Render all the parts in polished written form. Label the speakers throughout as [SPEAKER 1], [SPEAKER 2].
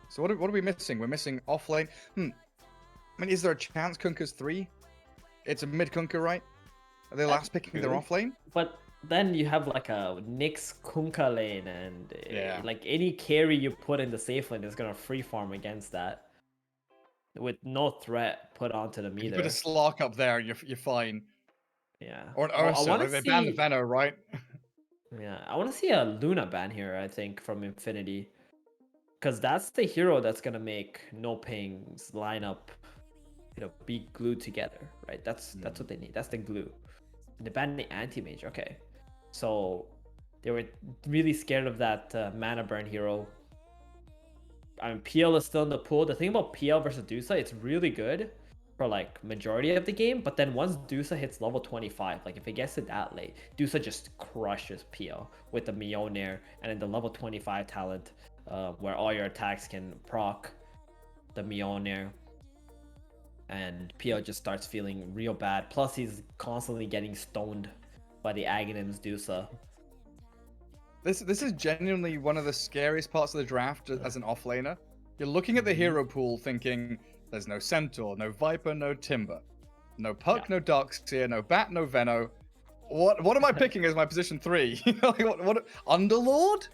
[SPEAKER 1] So what are we missing? We're missing off lane. I mean, is there a chance Kunkka's 3? It's a mid Kunkka, right? Are they last picking their off lane?
[SPEAKER 2] But then you have like a Nyx Kunkka lane, and
[SPEAKER 1] Yeah.
[SPEAKER 2] like any carry you put in the safe lane is gonna free farm against that, with no threat put onto them
[SPEAKER 1] You
[SPEAKER 2] either.
[SPEAKER 1] put a Slark up there, and you're fine.
[SPEAKER 2] Yeah.
[SPEAKER 1] Or an
[SPEAKER 2] I
[SPEAKER 1] Ursa.
[SPEAKER 2] want to
[SPEAKER 1] They banned the
[SPEAKER 2] see.
[SPEAKER 1] Venno, right?
[SPEAKER 2] Yeah, I want to see a Luna ban here. I think from Infinity, because that's the hero that's gonna make NoPing's lineup, be glued together, right? That's what they need. That's the glue. And they banned the anti-mage. Okay, so they were really scared of that mana burn hero. I mean, PL is still in the pool. The thing about PL versus Dusa, it's really good for like majority of the game, but then once Dusa hits level 25, like if it gets to that late, Dusa just crushes PL with the Mjolnir and then the level 25 talent, where all your attacks can proc the Mjolnir, and PL just starts feeling real bad. Plus, he's constantly getting stoned by the Aghanim's Dusa.
[SPEAKER 1] This is genuinely one of the scariest parts of the draft as an offlaner. You're looking at the hero pool thinking, there's no Centaur, no Viper, no Timber. No Puck, no Darkseer, no Bat, no Venno. What am I picking as my position 3? Like, what Underlord?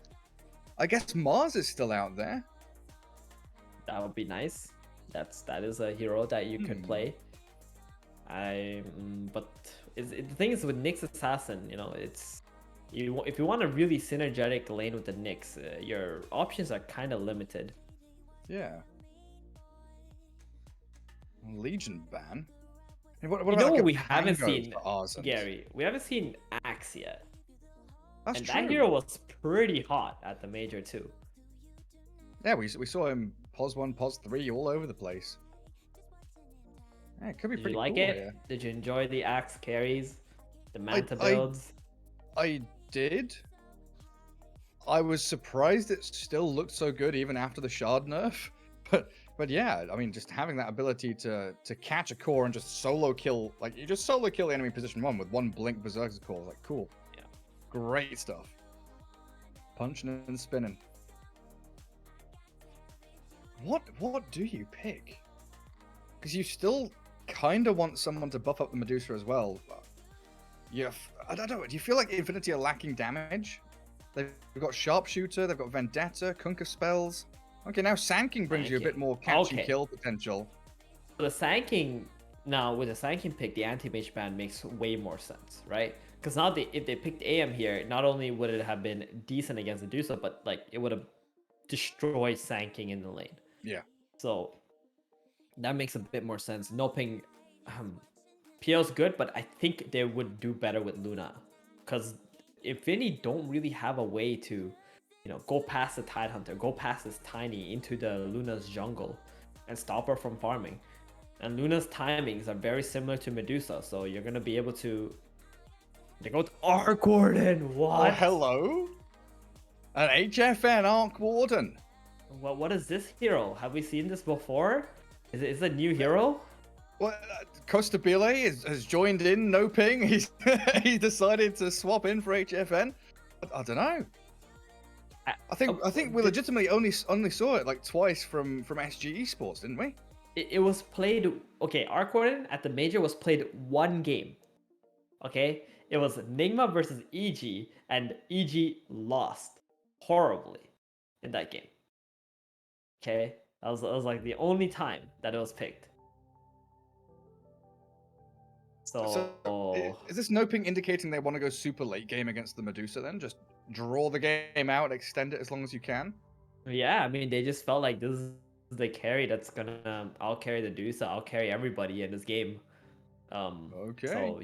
[SPEAKER 1] I guess Mars is still out there.
[SPEAKER 2] That would be nice. That is a hero that you could play. But the thing is with Nyx Assassin, it's if you want a really synergetic lane with the Nyx, your options are kind of limited.
[SPEAKER 1] Yeah. Legion ban. What about like
[SPEAKER 2] we haven't seen,
[SPEAKER 1] Arzent?
[SPEAKER 2] Gary? We haven't seen Axe yet.
[SPEAKER 1] That's
[SPEAKER 2] and
[SPEAKER 1] true.
[SPEAKER 2] That hero was pretty hot at the major too.
[SPEAKER 1] Yeah, we saw him pos 1, pos 3 all over the place. Yeah, it could be pretty cool.
[SPEAKER 2] Did you like it? Yeah. Did you enjoy the Axe carries? The Manta builds?
[SPEAKER 1] I did. I was surprised it still looked so good even after the shard nerf. But yeah, I mean, just having that ability to catch a core and just solo kill, like you just solo kill the enemy position 1 with one blink berserker's core, like cool.
[SPEAKER 2] Yeah.
[SPEAKER 1] Great stuff. Punching and spinning. What do you pick? Because you still kind of want someone to buff up the Medusa as well. I don't know. Do you feel like Infinity are lacking damage? They've got Sharpshooter, they've got Vendetta, Kunkka spells. Okay, now Sand King brings you a bit more catch and kill potential.
[SPEAKER 2] The Sand King, now with the Sand King pick, the anti-mage ban makes way more sense, right? Because now if they picked AM here, not only would it have been decent against Medusa, but like it would have destroyed Sand King in the lane.
[SPEAKER 1] Yeah.
[SPEAKER 2] So that makes a bit more sense. NoPing, PL's good, but I think they would do better with Luna, because Infinity don't really have a way to, go past the Tidehunter, go past this Tiny into the Luna's jungle, and stop her from farming. And Luna's timings are very similar to Medusa, so you're gonna be able to. They go to Arc Warden. What?
[SPEAKER 1] Oh, hello. An HFN Arc Warden.
[SPEAKER 2] What is this hero? Have we seen this before? Is it a new hero?
[SPEAKER 1] Well, Costabile has joined in NoPing. He decided to swap in for HFN. I don't know. I think we legitimately only saw it like twice from SG Esports, didn't we?
[SPEAKER 2] It was played. Okay, Arc Warden at the major was played one game. Okay, it was Nigma versus EG, and EG lost horribly in that game. Okay, that was like the only time that it was picked. So
[SPEAKER 1] is this NoPing indicating they want to go super late game against the Medusa then? Just draw the game out, extend it as long as you can?
[SPEAKER 2] Yeah, I mean, they just felt like this is the carry that's gonna, I'll carry the Medusa, I'll carry everybody in this game.
[SPEAKER 1] Okay.
[SPEAKER 2] So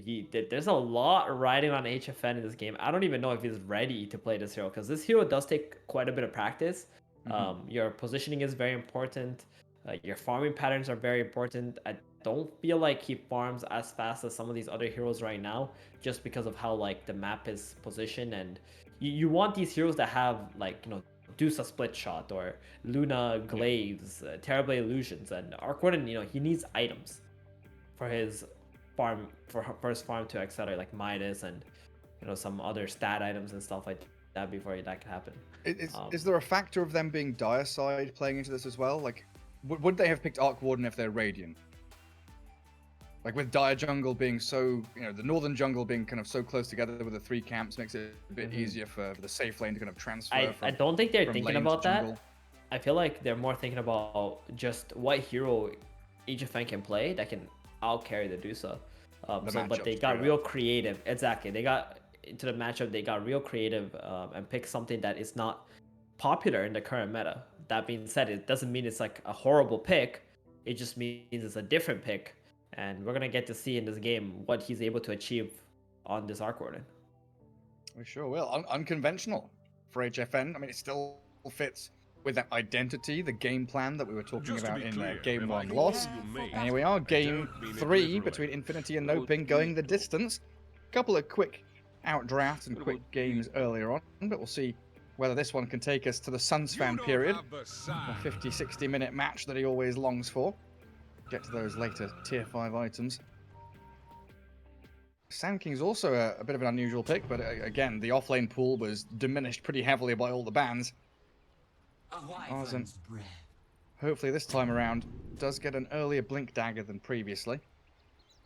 [SPEAKER 2] there's a lot riding on HFN in this game. I don't even know if he's ready to play this hero, because this hero does take quite a bit of practice. Your positioning is very important. Your farming patterns are very important. I don't feel like he farms as fast as some of these other heroes right now, just because of how like the map is positioned, and you want these heroes that have like, Dusa split shot or Luna glaives, terrible illusions, and Arc Warden, he needs items for his farm, for his farm to accelerate, like Midas and some other stat items and stuff like that before that could happen.
[SPEAKER 1] Is there a factor of them being dire side playing into this as well? Like, would they have picked Arc Warden if they're Radiant? Like with dire jungle being so, the northern jungle being kind of so close together with the 3 camps makes it a bit easier for the safe lane to kind of transfer.
[SPEAKER 2] I don't think they're thinking about that.
[SPEAKER 1] Jungle.
[SPEAKER 2] I feel like they're more thinking about just what hero each of them can play that can out carry the Dusa. But they got real creative. Exactly. They got into the matchup. They got real creative and picked something that is not popular in the current meta. That being said, it doesn't mean it's like a horrible pick. It just means it's a different pick. And we're going to get to see in this game what he's able to achieve on this Arc Warden.
[SPEAKER 1] We sure will. Unconventional for HFN. I mean, it still fits with that identity, the game plan that we were talking about in Game 1 loss. And here we are, Game 3 between Infinity and NoPing going the distance. A couple of quick outdrafts and quick games earlier on, but we'll see whether this one can take us to the Sunsfan period. A 50-60 minute match that he always longs for. Get to those later tier 5 items. Sand King's also a bit of an unusual pick, but again, the offlane pool was diminished pretty heavily by all the bans. Awesome. Hopefully this time around does get an earlier blink dagger than previously.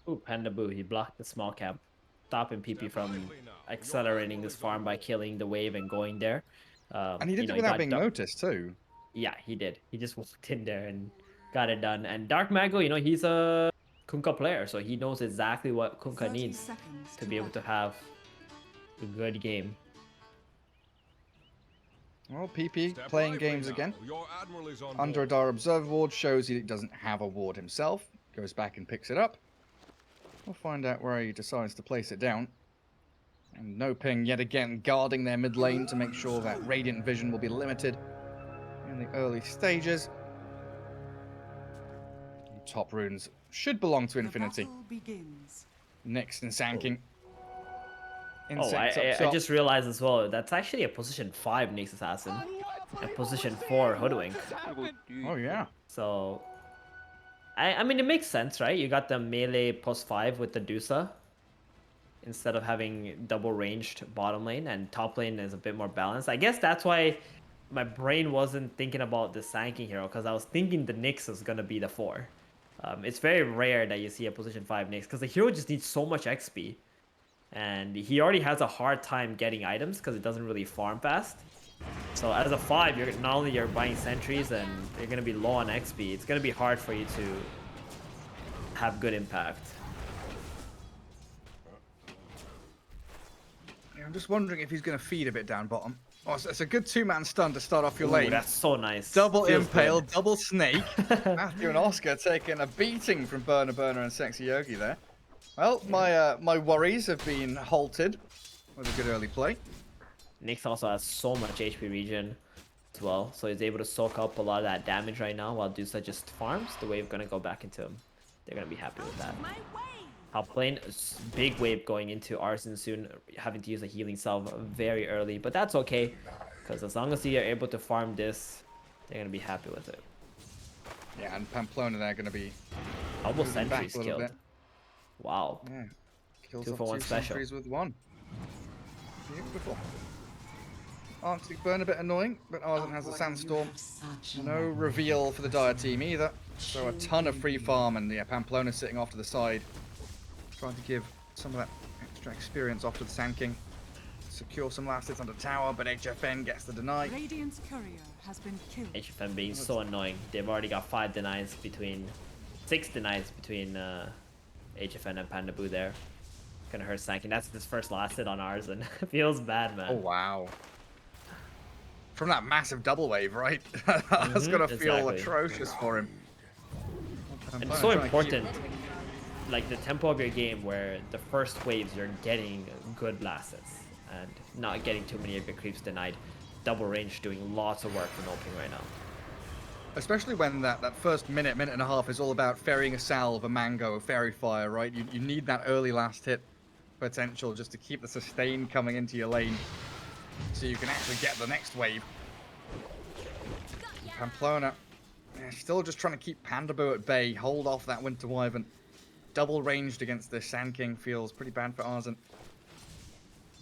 [SPEAKER 2] Ooh, Panda Boo, he blocked the small camp, stopping PP from accelerating this farm by killing the wave and going there.
[SPEAKER 1] And he did it without being noticed too.
[SPEAKER 2] Yeah, he did. He just walked in there and got it done. And Dark Mago, he's a Kunkka player, so he knows exactly what Kunkka needs to be able to have a good game.
[SPEAKER 1] Well, PP playing games again. Under a Dire Observer ward shows he doesn't have a ward himself. Goes back and picks it up. We'll find out where he decides to place it down. And NoPing yet again guarding their mid lane to make sure that Radiant Vision will be limited in the early stages. Top runes should belong to Infinity. Next in Sand King.
[SPEAKER 2] I just realized as well, that's actually a position 5 Nyx Assassin. And position 4 Hoodwink.
[SPEAKER 1] Oh yeah.
[SPEAKER 2] So, I mean, it makes sense, right? You got the melee +5 with the Dusa. Instead of having double ranged bottom lane, and top lane is a bit more balanced. I guess that's why my brain wasn't thinking about the Sand King hero, because I was thinking the Nyx is going to be the 4. It's very rare that you see a position 5 Nyx, because the hero just needs so much XP. And he already has a hard time getting items, because it doesn't really farm fast. So as a 5, you're not only you're buying sentries, and you're going to be low on XP. It's going to be hard for you to have good impact.
[SPEAKER 1] I'm just wondering if he's going to feed a bit down bottom. Oh, it's a good 2-man stun to start off your lane.
[SPEAKER 2] That's so nice.
[SPEAKER 1] Double impale, double snake. Matthew and Oscar taking a beating from Burner and Sexy Yogi there. Well, my worries have been halted with a good early play.
[SPEAKER 2] Nyx also has so much HP regen as well, so he's able to soak up a lot of that damage right now while Dusa just farms. The wave gonna go back into him. They're gonna be happy with that. Top lane, big wave going into Arson soon, having to use a healing salve very early, but that's okay, because as long as you're able to farm this, they're going to be happy with it.
[SPEAKER 1] Yeah, and Pamplona, they're going to be
[SPEAKER 2] almost sentries killed.
[SPEAKER 1] Bit.
[SPEAKER 2] Wow.
[SPEAKER 1] Yeah. Kills
[SPEAKER 2] 2 for 1 special.
[SPEAKER 1] With 1. Beautiful. Arctic Burn a bit annoying, but Arson has the Sandstorm. No reveal for the Dire team either. So a ton of free farm, and yeah, Pamplona sitting off to the side. Trying to give some of that extra experience off to the Sand King. Secure some last hits on the tower, but HFN gets the deny.
[SPEAKER 3] Radiant's courier has been killed.
[SPEAKER 2] HFN being so annoying. They've already got 6 denies between HFN and Panda Boo there. Gonna hurt Sand King. That's his first last hit on ours, and it feels bad, man.
[SPEAKER 1] Oh wow. From that massive double wave, right? That's gonna feel atrocious for him.
[SPEAKER 2] And it's so important. Like the tempo of your game, where the first waves you're getting good last hits and not getting too many of your creeps denied. Double range doing lots of work for NoPing right now.
[SPEAKER 1] Especially when that first minute and a half is all about ferrying a salve, a mango, a fairy fire, right? You need that early last hit potential just to keep the sustain coming into your lane, so you can actually get the next wave. Pamplona, still just trying to keep Panda Boo at bay, hold off that Winter Wyvern. Double ranged against this Sand King feels pretty bad for Arson.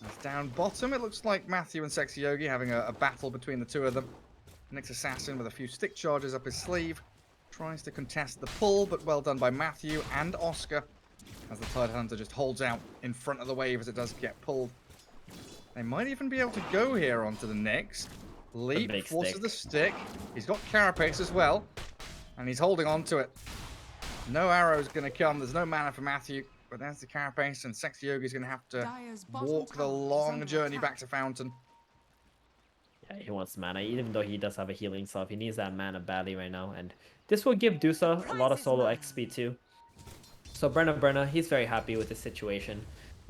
[SPEAKER 1] That's down bottom. It looks like Matthew and Sexy Yogi having a battle between the two of them. Nick's assassin with a few stick charges up his sleeve. Tries to contest the pull, but well done by Matthew and Oscar. As the Tidehunter just holds out in front of the wave as it does get pulled. They might even be able to go here onto the Nyx. Leap forces the stick. He's got Carapace as well. And he's holding on to it. No arrow's going to come. There's no mana for Matthew. But there's the Carapace, and Sexy Yogi's going to have to walk the long journey back to Fountain.
[SPEAKER 2] Yeah, he wants mana, even though he does have a healing self. He needs that mana badly right now. And this will give Dusa a lot of solo XP too. So Berna, he's very happy with the situation.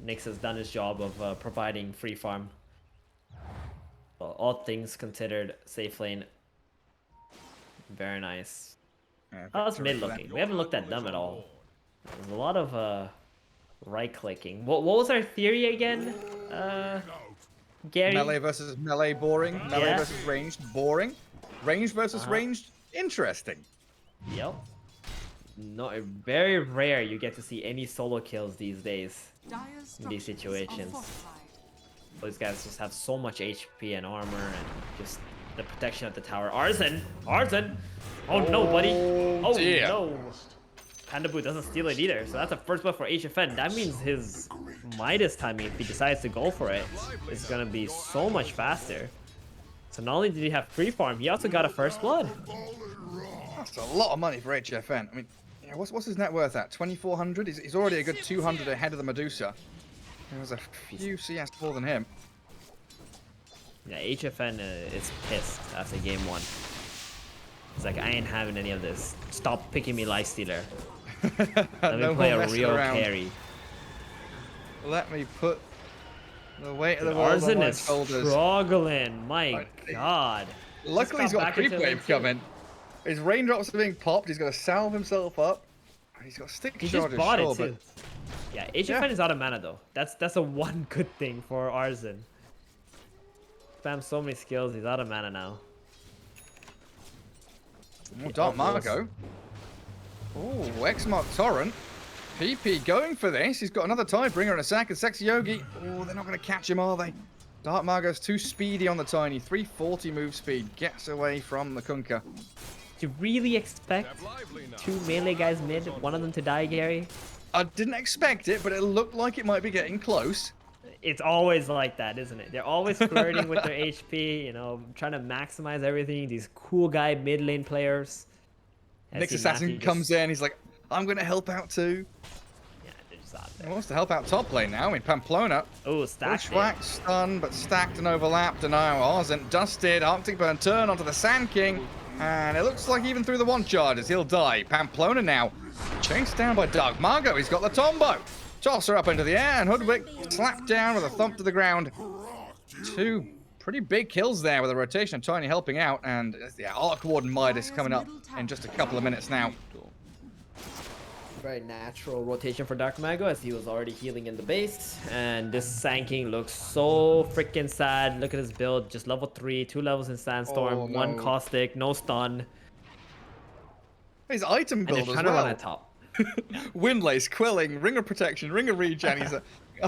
[SPEAKER 2] Nyx has done his job of providing free farm. Well, all things considered, safe lane. Very nice.
[SPEAKER 1] Yeah,
[SPEAKER 2] how's mid looking? We haven't looked at them at all. There's a lot of right clicking. What was our theory again? Gary?
[SPEAKER 1] Melee versus melee, boring. Melee versus ranged, boring. Ranged versus ranged, interesting.
[SPEAKER 2] Yep. No, very rare you get to see any solo kills these days in these situations. Those guys just have so much HP and armor and just the protection of the tower. Arzen! Oh no, buddy! Oh
[SPEAKER 1] dear.
[SPEAKER 2] No! Pandabu doesn't steal it either, so that's a first blood for HFN. That means his Midas timing, if he decides to go for it, is gonna be so much faster. So not only did he have free farm, he also got a first blood.
[SPEAKER 1] That's a lot of money for HFN. I mean, yeah, what's his net worth at? 2,400? He's already a good 200 ahead of the Medusa. There was a few CS more than him.
[SPEAKER 2] Yeah, HFN is pissed after game 1. It's like, I ain't having any of this. Stop picking me Lifestealer. Let me play a real carry.
[SPEAKER 1] Let me put the weight of the world on my shoulders.
[SPEAKER 2] Struggling, my god.
[SPEAKER 1] Luckily he's got a creep wave coming. His raindrops are being popped, he's got to salve himself up. He's got stick charges.
[SPEAKER 2] He just bought it too.
[SPEAKER 1] But...
[SPEAKER 2] Yeah, HFN is out of mana though. That's a one good thing for Arzen. Spam so many skills, he's out of mana now.
[SPEAKER 1] Oh, Dark Margo. Oh, X-Mark Torrent. PP going for this. He's got another Tidebringer and a sack and Sexy Yogi. Oh, they're not going to catch him, are they? Dark Margo's too speedy on the Tiny. 340 move speed. Gets away from the Kunkka.
[SPEAKER 2] Do you really expect 2 melee guys mid, one of them to die, Gary?
[SPEAKER 1] I didn't expect it, but it looked like it might be getting close.
[SPEAKER 2] It's always like that, isn't it? They're always flirting with their HP, you know, trying to maximize everything. These cool guy mid lane players.
[SPEAKER 1] Nyx Assassin comes in, he's like, I'm going to help out too.
[SPEAKER 2] Yeah, they're just out there.
[SPEAKER 1] He wants to help out top lane now. I mean, Pamplona.
[SPEAKER 2] Oh, stacked.
[SPEAKER 1] Bushwhack, stun, but stacked and overlapped. And now Arzent dusted. Arctic Burn turn onto the Sand King. And it looks like even through the one charges, he'll die. Pamplona now chased down by Dark Margo. He's got the Tombo. Toss her up into the air, and Hoodwick slapped down with a thump to the ground. 2 pretty big kills there with a rotation of Tiny helping out. And yeah, Arc Warden Midas coming up in just a couple of minutes now.
[SPEAKER 2] Very natural rotation for Dark Mago as he was already healing in the base. And this Sand King looks so freaking sad. Look at his build, just level 3, 2 levels in Sandstorm,
[SPEAKER 1] Oh, no.
[SPEAKER 2] 1 Caustic, no stun.
[SPEAKER 1] His item
[SPEAKER 2] And
[SPEAKER 1] build
[SPEAKER 2] they're
[SPEAKER 1] as
[SPEAKER 2] trying to
[SPEAKER 1] well.
[SPEAKER 2] run at top.
[SPEAKER 1] Windlace, Quilling, Ring of Protection, Ring of Regen.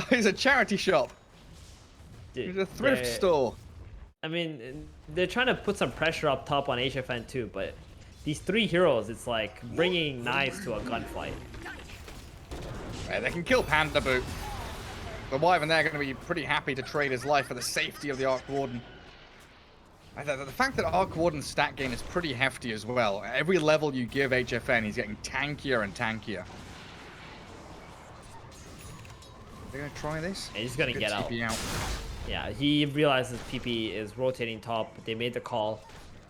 [SPEAKER 1] He's a charity shop. He's a thrift store.
[SPEAKER 2] I mean, they're trying to put some pressure up top on HFN too, but these 3 heroes, it's like bringing knives to a gunfight.
[SPEAKER 1] Yeah, they can kill Panda Boot. The Wyvern they're going to be pretty happy to trade his life for the safety of the Arc Warden. The fact that Arc Warden's stat gain is pretty hefty as well. Every level you give HFN, he's getting tankier and tankier. They're going to try this?
[SPEAKER 2] And he's going to get out.
[SPEAKER 1] TP out.
[SPEAKER 2] Yeah, he realizes PP is rotating top. They made the call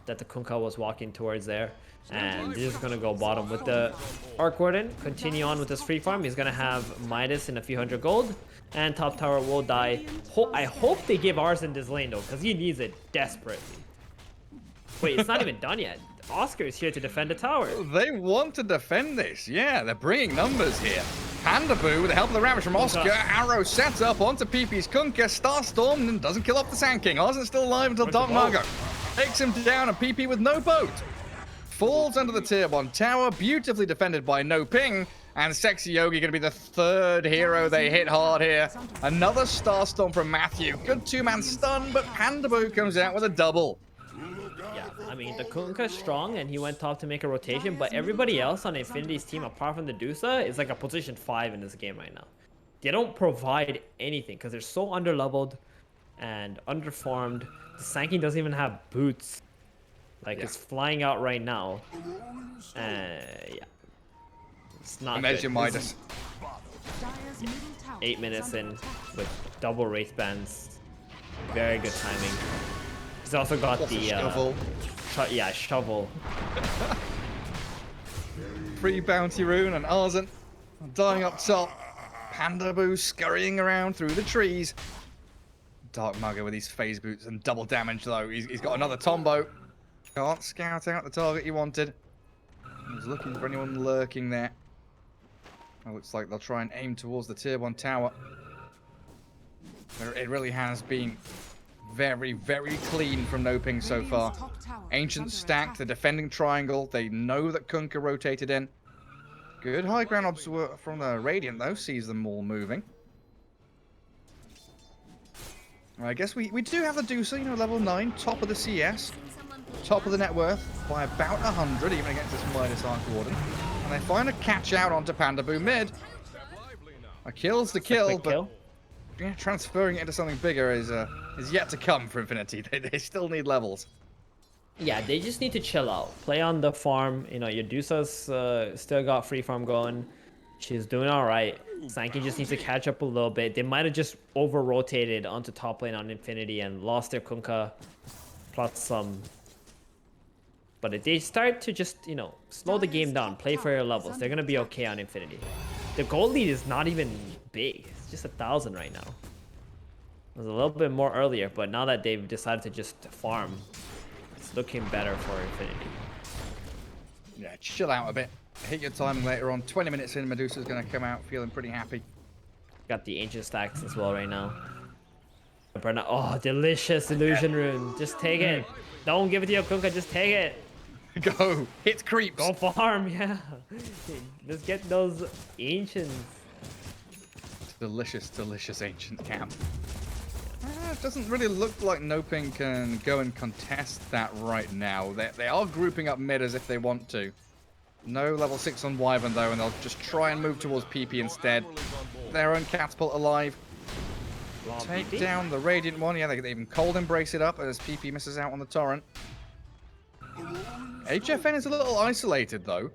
[SPEAKER 2] that the Kunkka was walking towards there. And he's just going to go bottom with the Arc Warden. Continue on with his free farm. He's going to have Midas in a few hundred gold. And top tower will die. I hope they give Arzen this lane though, because he needs it desperately. Wait, it's not even done yet. Oscar is here to defend the tower.
[SPEAKER 1] They want to defend this. Yeah, they're bringing numbers here. Panda Boo with the help of the Ravage from Oscar. Arrow sets up onto PP's Kunkka. Starstorm and doesn't kill off the Sand King. Arzen's still alive until Dark Margo takes him down, and PP with no boat falls under the tier 1 tower. Beautifully defended by NoPing. And Sexy Yogi going to be the third hero they hit hard here. Another Starstorm from Matthew. Good two-man stun, but Pandaboo comes out with a double.
[SPEAKER 2] Yeah, I mean, the Kunkka's strong, and he went top to make a rotation, but everybody else on Infinity's team, apart from the Dusa, is like a position 5 in this game right now. They don't provide anything, because they're so underleveled and underformed. The Sankey doesn't even have boots. Like, it's flying out right now. Yeah. It's not
[SPEAKER 1] And there's
[SPEAKER 2] good.
[SPEAKER 1] your Midas.
[SPEAKER 2] 8 minutes in with double Wraith Bands. Very good timing. He's also got
[SPEAKER 1] What's
[SPEAKER 2] the...
[SPEAKER 1] a shovel?
[SPEAKER 2] Shovel.
[SPEAKER 1] Free bounty rune and Arzen dying up top. Pandaboo scurrying around through the trees. Dark Mugger with his phase boots and double damage though. He's got another Tombo. Can't scout out the target he wanted. He's looking for anyone lurking there. It looks like they'll try and aim towards the tier 1 tower. It really has been very, very clean from NoPing so far. Ancient stacked, the defending triangle. They know that Kunkka rotated in. Good high ground observer from the Radiant though, sees them all moving. I guess we do have the Dusa, you know, level 9, top of the CS, top of the net worth by about 100, even against this Midas Arc Warden. And they find a catch out onto Pandaboo mid. A kill's the kill, but yeah, transferring it into something bigger is yet to come for Infinity. They still need levels.
[SPEAKER 2] Yeah, they just need to chill out. Play on the farm. You know, your Dusa's still got free farm going. She's doing all right. Sankey just needs to catch up a little bit. They might have just over-rotated onto top lane on Infinity and lost their Kunkka plus some. But if they start to just, you know, slow the game down, play for your levels, they're going to be okay on Infinity. The gold lead is not even big. It's just 1,000 right now. It was a little bit more earlier, but now that they've decided to just farm, it's looking better for Infinity.
[SPEAKER 1] Yeah, chill out a bit. Hit your timing later on. 20 minutes in, Medusa's going to come out feeling pretty happy.
[SPEAKER 2] Got the ancient stacks as well right now. Oh, delicious illusion rune. Just take it. Don't give it to your Kunkka, just take it.
[SPEAKER 1] Go. Hit creeps.
[SPEAKER 2] Go farm, yeah. Let's get those ancients.
[SPEAKER 1] Delicious, delicious ancient camp. It doesn't really look like NoPing can go and contest that right now. They are grouping up mid as if they want to. No level 6 on Wyvern though, and they'll just try and move towards PP instead. Their own catapult alive. Take down the Radiant one. Yeah, they even cold embrace it up as PP misses out on the torrent. HFN is a little isolated though.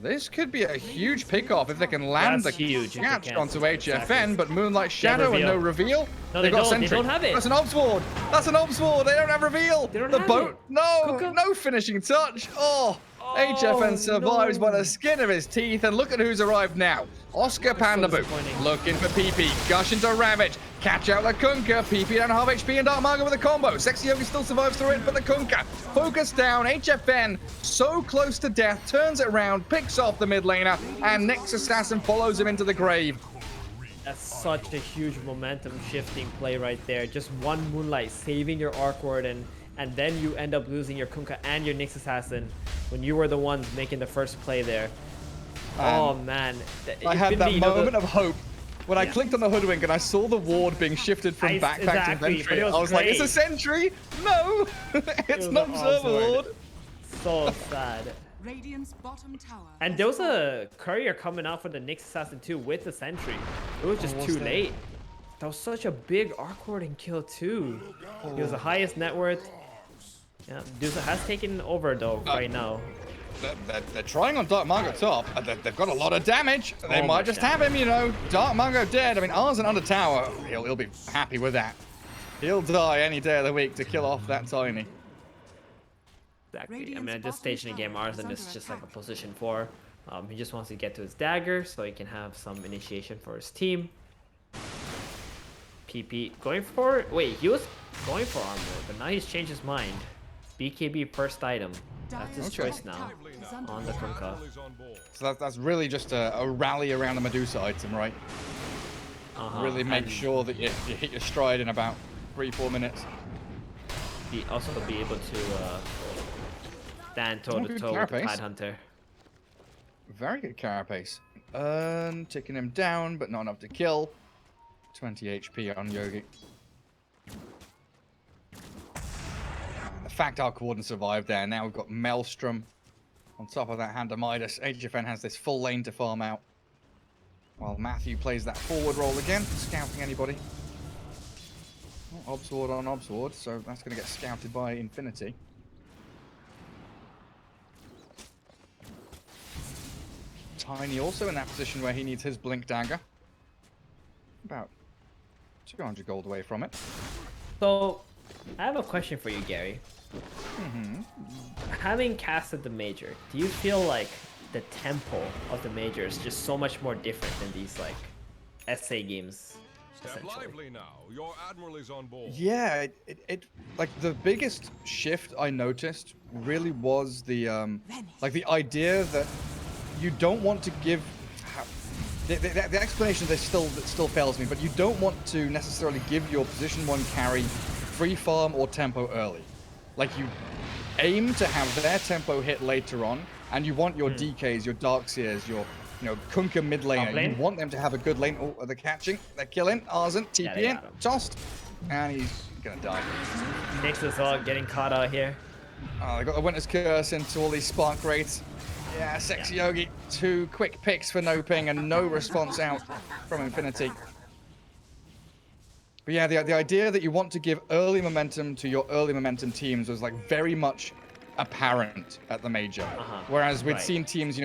[SPEAKER 1] This could be a huge pick-off if they can land the catch onto HFN, but Moonlight Shadow and no reveal.
[SPEAKER 2] No,
[SPEAKER 1] They've got Sentry.
[SPEAKER 2] They don't have it.
[SPEAKER 1] That's an Ops Ward. That's an Ops Ward. They don't have reveal.
[SPEAKER 2] They don't
[SPEAKER 1] the
[SPEAKER 2] have
[SPEAKER 1] boat.
[SPEAKER 2] it.
[SPEAKER 1] No,
[SPEAKER 2] Kunkka.
[SPEAKER 1] no finishing touch. Oh, HFN survives by the skin of his teeth, and look at who's arrived now. Oscar Pandaboo looking for PP. Gush into Ravage. Catch out the Kunkka. PP down half HP and Dark Margo with a combo. Sexy Yogi still survives through it, but the Kunkka focus down. HFN so close to death, turns it around, picks off the mid laner, and Nyx Assassin follows him into the grave.
[SPEAKER 2] That's such a huge momentum shifting play right there. Just one Moonlight saving your Arc Ward, and then you end up losing your Kunkka and your Nyx Assassin when you were the ones making the first play there. Oh man.
[SPEAKER 1] I had that moment of hope when I clicked on the Hoodwink and I saw the ward being shifted from backpack to Sentry. I was like, it's a Sentry? No! It's an Observer Ward.
[SPEAKER 2] So sad.
[SPEAKER 3] Radiant's bottom tower.
[SPEAKER 2] And there was a courier coming out for the Nyx Assassin too with the Sentry. It was just too late. That was such a big Arc Warding kill too. He was the highest net worth. Yeah, Dusa has taken over though right now.
[SPEAKER 1] They're trying on Dark Margo top. They've got a lot of damage. They might just have him, you know. Dark Margo dead. I mean, Arzen under tower. He'll be happy with that. He'll die any day of the week to kill off that Tiny.
[SPEAKER 2] Exactly. I mean, at this stage in the game, Arzen is just like a position 4. He just wants to get to his dagger so he can have some initiation for his team. PP going for... Wait, he was going for armor, but now he's changed his mind. BKB first item. That's his choice now on the Kunkka.
[SPEAKER 1] So that's really just a rally around the Medusa item, right? Really make sure that you hit your stride in about 3-4 minutes.
[SPEAKER 2] Also be able to stand toe to toe with the Tidehunter.
[SPEAKER 1] Very good carapace. Ticking him down, but not enough to kill. 20 HP on Yogi. And the fact our coordinates survived there. Now we've got Maelstrom. On top of that, Handamidas. HFN has this full lane to farm out. While Matthew plays that forward roll again, scouting anybody. Obsword on Obsword, so that's going to get scouted by Infinity. Tiny also in that position where he needs his Blink Dagger. About 200 gold away from it.
[SPEAKER 2] So, I have a question for you, Gary. Having casted the Major, do you feel like the tempo of the Major is just so much more different than these, like, SA games?
[SPEAKER 4] Step lively now. Your admiral is on board.
[SPEAKER 1] Yeah, it like the biggest shift I noticed really was the like the idea that you don't want to give the explanation that still fails me, but you don't want to necessarily give your position 1 carry free farm or tempo early. Like you aim to have their tempo hit later on, and you want your DKs, your Darkseers, your Kunkka mid laner. You want them to have a good lane. Oh, they're catching. They're killing. Arzen, TP in, tossed. And he's going to die.
[SPEAKER 2] Nyx as well, getting caught out here.
[SPEAKER 1] Oh, they got the Winter's Curse into all these spark rates. Yeah, Sexy Yogi. 2 quick picks for NoPing and no response out from Infinity. But yeah, the idea that you want to give early momentum to your early momentum teams was like very much apparent at the Major. Whereas we'd seen teams,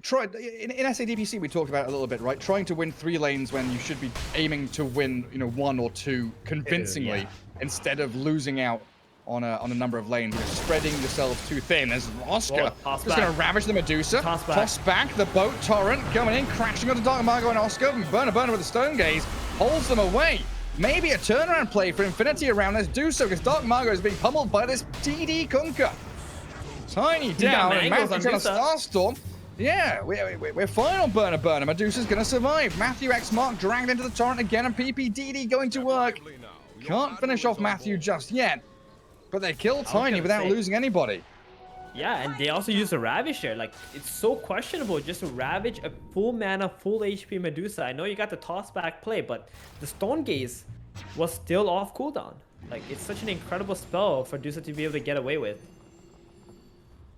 [SPEAKER 1] try in SADPC we talked about it a little bit, right? Trying to win 3 lanes when you should be aiming to win, 1 or 2 convincingly, instead of losing out on a number of lanes. Spreading yourselves too thin. As Oscar just going to ravage the Medusa. Toss back the boat torrent going in, crashing onto Dark Margo and Oscar. Burner with the Stone Gaze holds them away. Maybe a turnaround play for Infinity around this. Do so because Dark Margo is being pummeled by this DD Kunkka. Tiny down and Matthew trying to Starstorm. Yeah, we're fine on Burner. Medusa's going to survive. Matthew X Mark dragged into the torrent again, and PPDD going to work. Can't finish off Matthew just yet, but they kill Tiny without losing anybody.
[SPEAKER 2] Yeah, and they also use a Ravage here. Like, it's so questionable just to Ravage a full mana, full HP Medusa. I know you got the toss back play, but the Stone Gaze was still off cooldown. Like, it's such an incredible spell for Medusa to be able to get away with.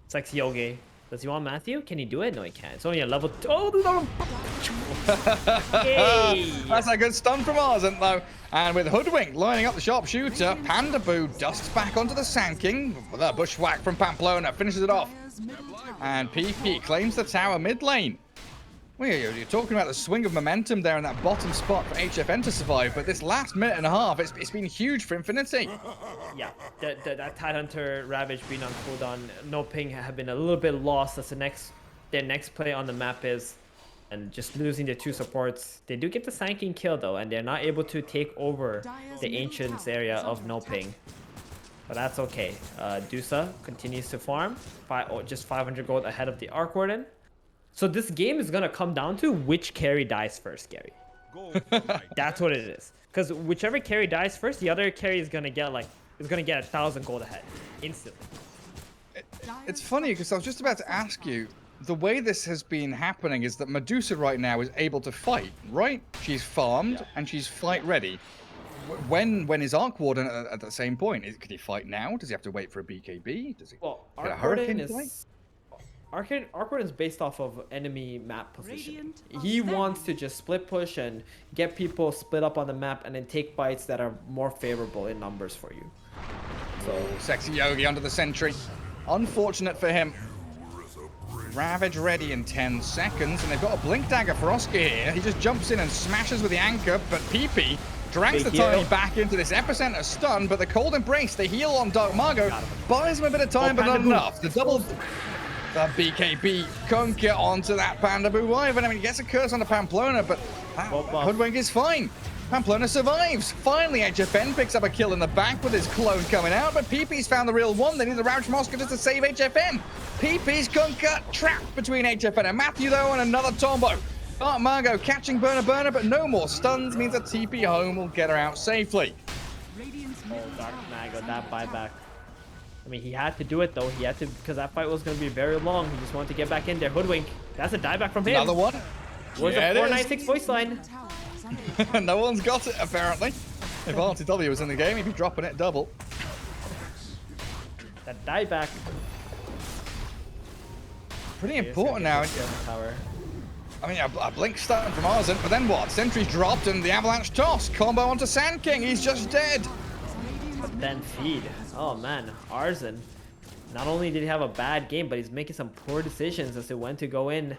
[SPEAKER 2] Sexy Yogi. Does he want Matthew? Can he do it? No, he can't. It's only a level 2. Oh, no. Hey.
[SPEAKER 1] That's a good stun from Arzen, though. And with Hoodwink lining up the sharpshooter, Pandaboo dusts back onto the Sand King. The bushwhack from Pamplona finishes it off. And PP claims the tower mid lane. Well, you're talking about the swing of momentum there in that bottom spot for HFN to survive, but this last minute and a half, it's been huge for Infinity.
[SPEAKER 2] Yeah, that Tidehunter Ravage being on cooldown, NoPing have been a little bit lost as their next play on the map is, and just losing the 2 supports. They do get the Sand King kill though, and they're not able to take over the Ancients area of NoPing. But that's okay. Dusa continues to farm, just 500 gold ahead of the Arc Warden. So this game is gonna come down to which carry dies first, Gary. That's what it is. Because whichever carry dies first, the other carry is gonna get 1,000 gold ahead instantly.
[SPEAKER 1] It's funny because I was just about to ask you. The way this has been happening is that Medusa right now is able to fight, right? She's farmed and she's fight ready. When is Arc Warden at the same point? Could he fight now? Does he have to wait for a BKB? Does he get a Hurricane play?
[SPEAKER 2] Arc Warden is based off of enemy map position. He wants to just split push and get people split up on the map and then take fights that are more favorable in numbers for you.
[SPEAKER 1] So Sexy Yogi under the sentry. Unfortunate for him. Ravage ready in 10 seconds, and they've got a Blink Dagger for Oscar here. He just jumps in and smashes with the anchor, but PP drags the Tiny back into this epicenter stun, but the Cold Embrace, the heal on Dark Margo, buys him a bit of time, but not enough. The double... The BKB Kunkka onto that Pandaboo Wyvern. I mean, he gets a curse on the Pamplona, but Hoodwink is fine. Pamplona survives. Finally, HFN picks up a kill in the back with his clone coming out, but PP's found the real one. They need the Ravage from Oscar just to save HFN. PP's Kunkka trapped between HFN and Matthew, though, and another Tombo. Dark Margo catching Burner, but no more stuns means a TP home will get her out safely.
[SPEAKER 2] Oh, Dark Margo, that buyback. I mean, he had to do it though. He had to, because that fight was going to be very long. He just wanted to get back in there. Hoodwink. That's a dieback from him.
[SPEAKER 1] Another one.
[SPEAKER 2] Where's
[SPEAKER 1] Yeah,
[SPEAKER 2] the
[SPEAKER 1] it is.
[SPEAKER 2] 496 voice line?
[SPEAKER 3] Tower is under attack.
[SPEAKER 1] No one's got it, apparently. If RTW was in the game, he'd be dropping it double.
[SPEAKER 2] That dieback.
[SPEAKER 1] Pretty important now.
[SPEAKER 2] Tower.
[SPEAKER 1] I mean, a blink stun from Arzen, but then what? Sentry's dropped and the avalanche toss. Combo onto Sand King. He's just dead.
[SPEAKER 2] But then feed. Oh man, Arzen. Not only did he have a bad game, but he's making some poor decisions as to when to go in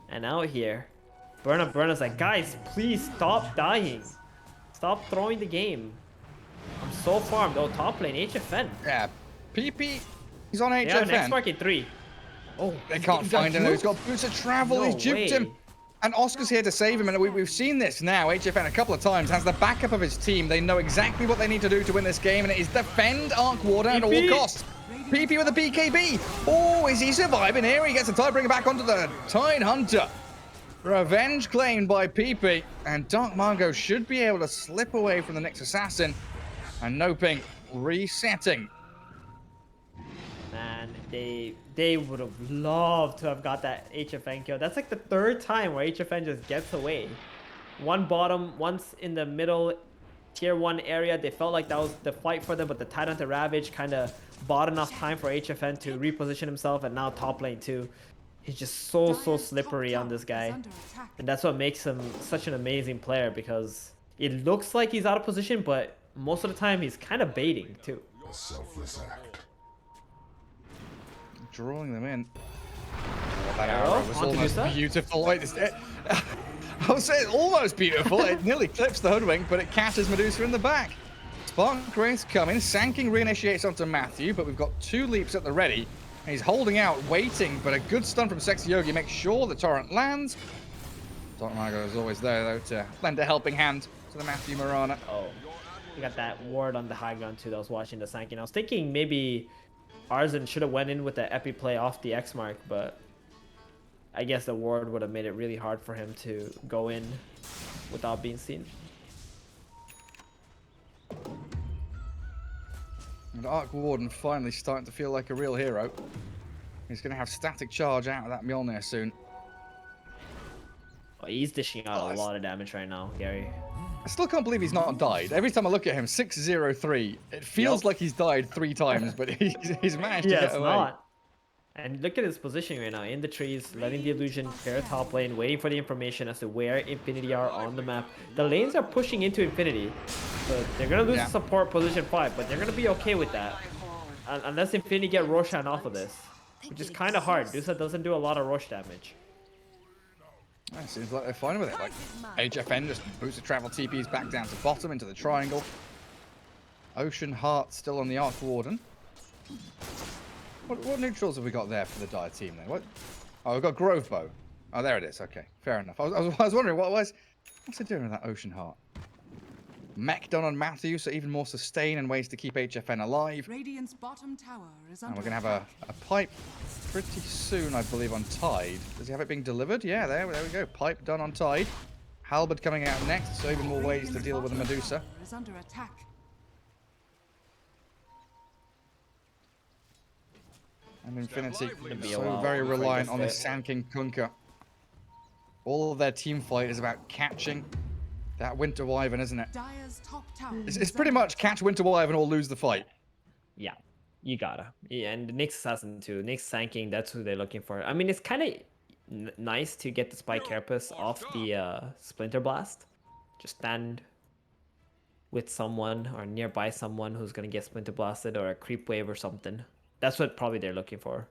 [SPEAKER 2] and out here. Burna's like, guys, please stop dying. Stop throwing the game. I'm so farmed. Oh, top lane, HFN.
[SPEAKER 1] Yeah, PP. He's on
[SPEAKER 2] They have an X
[SPEAKER 1] HFN.
[SPEAKER 2] mark in 3. Oh,
[SPEAKER 1] They can't find him. He's got boots of travel.
[SPEAKER 2] No
[SPEAKER 1] He's duped him.
[SPEAKER 2] way.
[SPEAKER 1] And Oscar's here to save him. And we've seen this now. HFN a couple of times has the backup of his team. They know exactly what they need to do to win this game. And it is defend Arc Warden at all
[SPEAKER 2] PP.
[SPEAKER 1] costs. PP with a BKB. Oh, is he surviving here? He gets a Tidebringer back onto the Tide Hunter. Revenge claimed by PP. And Dark Margot should be able to slip away from the next assassin. And NoPing resetting.
[SPEAKER 2] Man, they would have loved to have got that HFN kill. That's like the 3rd time where HFN just gets away. One bottom, once in the middle tier 1 area. They felt like that was the fight for them, but the Titan to Ravage kind of bought enough time for HFN to reposition himself, and now top lane too. He's just so slippery on this guy. And that's what makes him such an amazing player, because it looks like he's out of position, but most of the time he's kind of baiting too.
[SPEAKER 4] A selfless act.
[SPEAKER 1] Drawing them in. Oh, that
[SPEAKER 2] Arrow
[SPEAKER 1] arrow was
[SPEAKER 2] onto
[SPEAKER 1] almost
[SPEAKER 2] Musa.
[SPEAKER 1] beautiful. Wait, I would say it's almost beautiful. It nearly clips the Hoodwink, but it catches Medusa in the back. Spark Grace coming. Sanking reinitiates onto Matthew, but we've got 2 leaps at the ready. And he's holding out, waiting, but a good stun from Sexy Yogi makes sure the torrent lands. Dark Margot is always there, though, to lend a helping hand to the Matthew Marana.
[SPEAKER 2] Oh, you got that ward on the high ground too that was watching the Sanking. I was thinking maybe Arzen should have went in with the epi play off the X mark, but I guess the ward would have made it really hard for him to go in without being seen.
[SPEAKER 1] And Arc Warden finally starting to feel like a real hero. He's going to have static charge out of that Mjolnir soon.
[SPEAKER 2] Oh, he's dishing out a lot of damage right now, Gary.
[SPEAKER 1] I still can't believe he's not died. Every time I look at him, 603. It feels like he's died 3 times, but he's managed to
[SPEAKER 2] Yeah,
[SPEAKER 1] get
[SPEAKER 2] it's
[SPEAKER 1] away.
[SPEAKER 2] not. And look at his positioning right now, in the trees, letting the illusion clear top lane, waiting for the information as to where Infinity are on the map. The lanes are pushing into Infinity, so they're gonna lose support position 5, but they're gonna be okay with that. Unless Infinity get Roshan off of this, which is kind of hard. Dusa doesn't do a lot of Rosh damage.
[SPEAKER 1] It seems like they're fine with it. Like HFN just boosts the travel TPs back down to bottom into the triangle. Ocean Heart still on the Arc Warden. What neutrals have we got there for the Dire team then? What? Oh, we've got Grove Bow. Oh, there it is. Okay, fair enough. I was wondering what's it doing with that Ocean Heart? Mech done on Matthew, so even more sustain and ways to keep HFN alive.
[SPEAKER 3] Radiant's bottom tower is
[SPEAKER 1] And
[SPEAKER 3] under
[SPEAKER 1] we're gonna have a pipe pretty soon, I believe, on Tide. Does he have it being delivered? Yeah, there we go. Pipe done on Tide. Halberd coming out next, so even more ways to deal with the Medusa.
[SPEAKER 3] is under attack.
[SPEAKER 1] And Infinity,
[SPEAKER 2] be a
[SPEAKER 1] so
[SPEAKER 2] while
[SPEAKER 1] very
[SPEAKER 2] before he
[SPEAKER 1] reliant
[SPEAKER 2] gets
[SPEAKER 1] on this
[SPEAKER 2] there.
[SPEAKER 1] Sand King Kunkka. All of their team fight is about catching that Winter Wyvern, isn't it?
[SPEAKER 3] Dire's top tower.
[SPEAKER 1] It's pretty much catch Winter Wyvern or lose the fight.
[SPEAKER 2] Yeah, you gotta. Yeah, and the next assassin too. Next Sanking, that's who they're looking for. I mean, it's kind of nice to get the Spike Carapace off the Splinter Blast. Just stand with someone or nearby someone who's gonna get Splinter Blasted, or a creep wave or something. That's what probably they're looking for.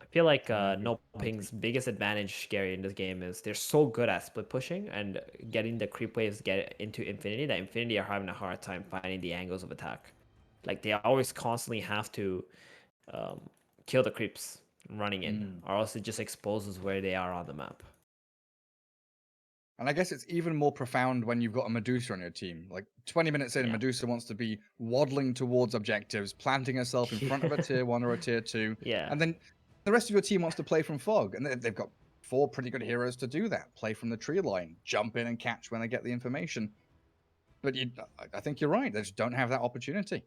[SPEAKER 2] I feel like NoPing's biggest advantage, Gary, in this game is they're so good at split pushing and getting the creep waves get into Infinity that Infinity are having a hard time finding the angles of attack. Like, they always constantly have to kill the creeps running in, or else it just exposes where they are on the map.
[SPEAKER 1] And I guess it's even more profound when you've got a Medusa on your team. Like 20 minutes in, Medusa wants to be waddling towards objectives, planting herself in front of a tier 1 or a tier 2.
[SPEAKER 2] Yeah.
[SPEAKER 1] And then the rest of your team wants to play from fog. And they've got 4 pretty good heroes to do that. Play from the tree line, jump in and catch when they get the information. But I think you're right. They just don't have that opportunity.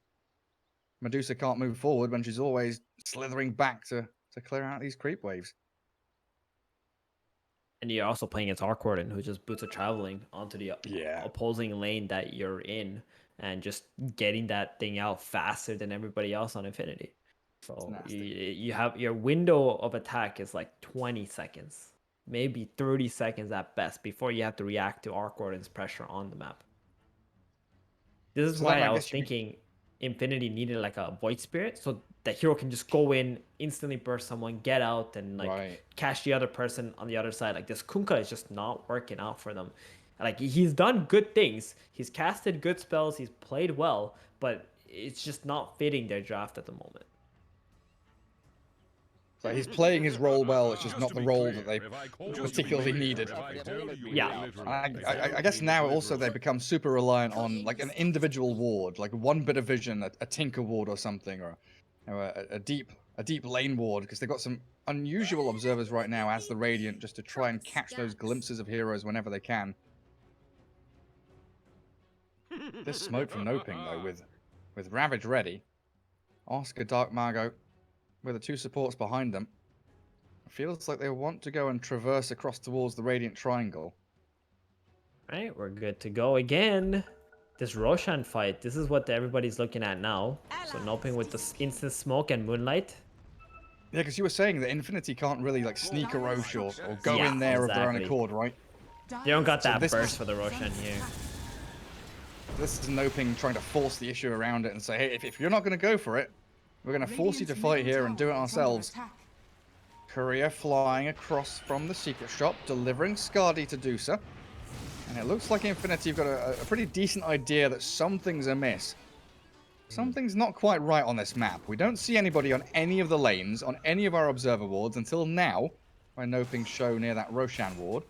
[SPEAKER 1] Medusa can't move forward when she's always slithering back to clear out these creep waves.
[SPEAKER 2] And you're also playing against Arcorden, who just boots a traveling onto the opposing lane that you're in, and just getting that thing out faster than everybody else on Infinity. So you have your window of attack is like 20 seconds, maybe 30 seconds at best, before you have to react to Arcwarden's pressure on the map. This is why I was thinking Infinity needed like a Void Spirit, so the hero can just go in, instantly burst someone, get out, and like catch the other person on the other side. Like this Kunkka is just not working out for them. Like he's done good things, he's casted good spells, he's played well, but it's just not fitting their draft at the moment.
[SPEAKER 1] So he's playing his role well, it's just not the role that they particularly needed.
[SPEAKER 2] Yeah.
[SPEAKER 1] I guess now also they become super reliant on like an individual ward, like one bit of vision, a Tinker ward or something, or a deep lane ward, because they've got some unusual observers right now as the Radiant, just to try and catch those glimpses of heroes whenever they can. This smoke from NoPing though, with Ravage ready, Oscar, Dark Margot, with the two supports behind them, it feels like they want to go and traverse across towards the Radiant Triangle.
[SPEAKER 2] Right, we're good to go again. This Roshan fight, this is what everybody's looking at now. So NoPing with the instant smoke and Moonlight.
[SPEAKER 1] Yeah, because you were saying that Infinity can't really like sneak a Rosh or go in there of their own accord, right?
[SPEAKER 2] They don't got that burst for the Roshan here.
[SPEAKER 1] This is NoPing trying to force the issue around it and say, hey, if you're not going to go for it, we're going to force you to fight here and do it ourselves. Courier flying across from the secret shop, delivering Skadi to Dusa. And it looks like Infinity have got a pretty decent idea that something's amiss. Something's not quite right on this map. We don't see anybody on any of the lanes, on any of our observer wards until now, where NoPing show near that Roshan ward.